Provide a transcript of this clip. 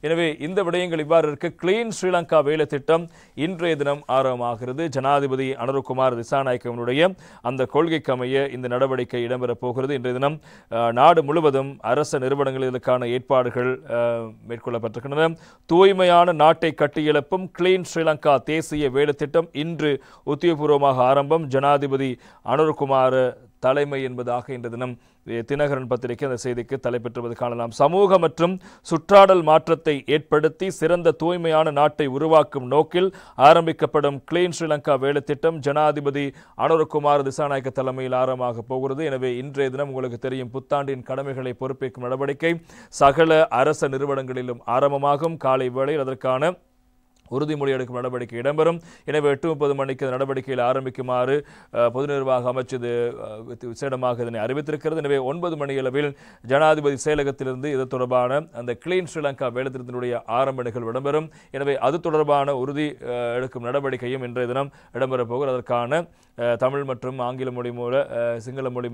எனவே இந்த விடயங்கள் இவ்வாறு இருக்க கிளீன் ஸ்ரீலங்கா வேலை திட்டம் இன்றைய தினம் ஆரம்பமாகிறது. ஜனாதிபதி அனுரகுமார் திசாநாயக்கவினுடைய அந்த கொள்கைக்கு அமைய இந்த நடவடிக்கை இடம்பெறப் போகிறது. இன்றைய தினம் நாடு முழுவதும் அரச நிறுவனங்களில் இதற்கான ஏற்பாடுகள் மேற்கொள்ளப்பட்டிருக்கின்றன. தூய்மையான நாட்டை கட்டியெழுப்பும் கிளீன் ஸ்ரீலங்கா தேசிய வேலை திட்டம் இன்று உத்தியோகபூர்வமாக ஆரம்பம். ஜனாதிபதி அனுரகுமார் தலைமை என்பதாக இன்று தினம் தினகரன் பத்திரிகை அந்த செய்திக்கு தலைப்பெற்றுவது காணலாம். சமூக மற்றும் சுற்றாடல் மாற்றத்தை ஏற்படுத்தி சிறந்த தூய்மையான நாட்டை உருவாக்கும் நோக்கில் ஆரம்பிக்கப்படும் கிளீன் ஸ்ரீலங்கா வேலை திட்டம் ஜனாதிபதி அனுரகுமார் திசாநாயக்க தலைமையில் ஆரம்பமாக போகிறது. எனவே இன்றைய தினம் உங்களுக்கு தெரியும், புத்தாண்டின் கடமைகளை பொறுப்பேற்கும் நடவடிக்கை சகல அரச நிறுவனங்களிலும் ஆரம்பமாகும். காலை வேளையில் அதற்கான உறுதிமொழி எடுக்கும் நடவடிக்கை இடம்பெறும். எனவே 8:30 மணிக்கு அந்த நடவடிக்கையில் ஆரம்பிக்குமாறு பொது நிர்வாக அமைச்சு விசேடமாக இதனை அறிவித்திருக்கிறது. எனவே 9 மணி அளவில் ஜனாதிபதி செயலகத்திலிருந்து இது தொடர்பான அந்த கிளீன் ஸ்ரீலங்கா வேலைத்திட்டத்தினுடைய ஆரம்ப நிகழ்வு இடம்பெறும். எனவே அது தொடர்பான உறுதி எடுக்கும் நடவடிக்கையும் இன்றைய தினம் இடம்பெறப் போகிறது. அதற்கான தமிழ் மற்றும் ஆங்கில மொழி மூல சிங்கள மொழி